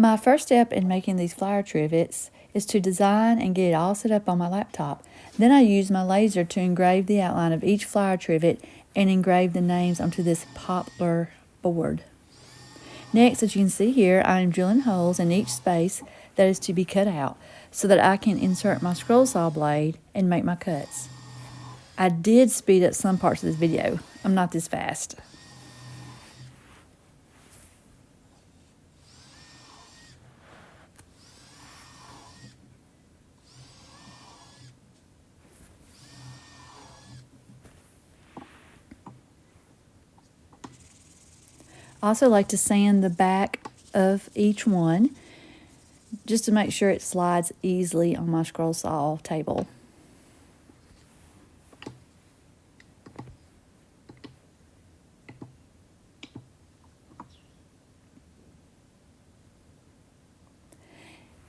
My first step in making these flower trivets is to design and get it all set up on my laptop. Then I use my laser to engrave the outline of each flower trivet and engrave the names onto this poplar board. Next, as you can see here, I am drilling holes in each space that is to be cut out so that I can insert my scroll saw blade and make my cuts. I did speed up some parts of this video. I'm not this fast. I also like to sand the back of each one just to make sure it slides easily on my scroll saw table.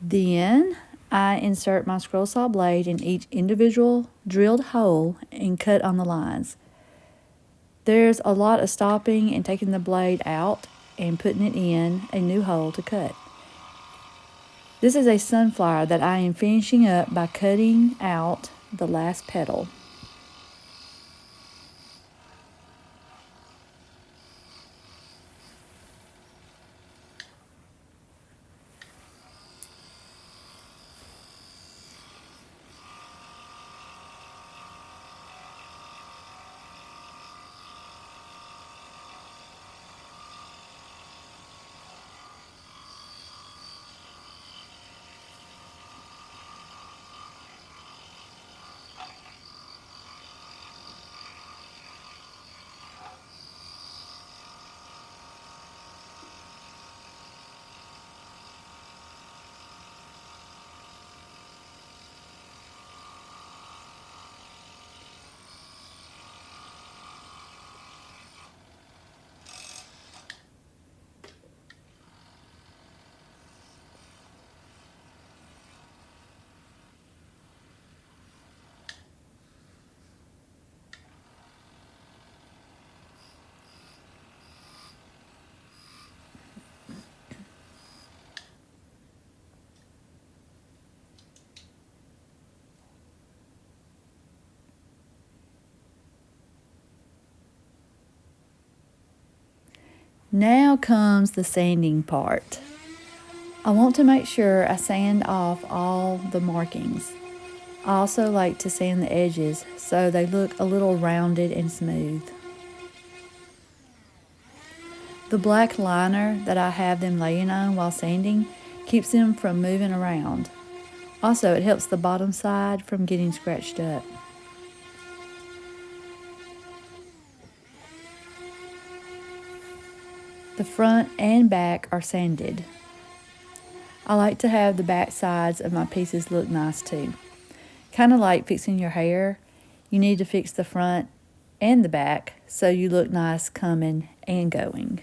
Then I insert my scroll saw blade in each individual drilled hole and cut on the lines. There's a lot of stopping and taking the blade out and putting it in a new hole to cut. This is a sunflower that I am finishing up by cutting out the last petal. Now comes the sanding part. I want to make sure I sand off all the markings. I also like to sand the edges so they look a little rounded and smooth. The black liner that I have them laying on while sanding keeps them from moving around. Also, it helps the bottom side from getting scratched up. The front and back are sanded. I like to have the back sides of my pieces look nice too. Kind of like fixing your hair, you need to fix the front and the back so you look nice coming and going.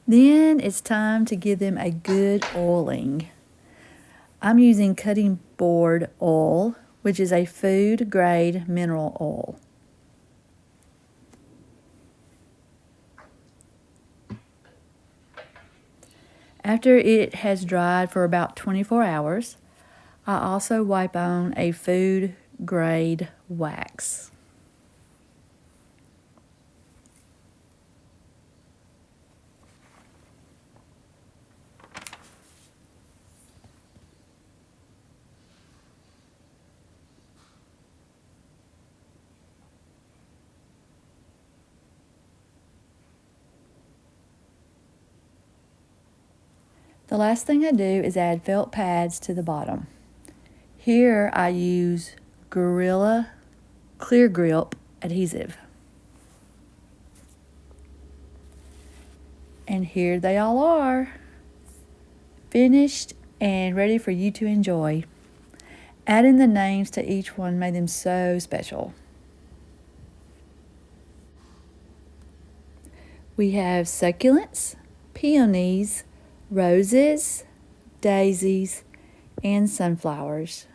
Then it's time to give them a good oiling. I'm using cutting board oil, which is a food grade mineral oil. After it has dried for about 24 hours, I also wipe on a food grade wax. The last thing I do is add felt pads to the bottom. Here I use Gorilla Clear Grip adhesive. And here they all are, finished and ready for you to enjoy. Adding the names to each one made them so special. We have succulents, peonies, roses, daisies, and sunflowers.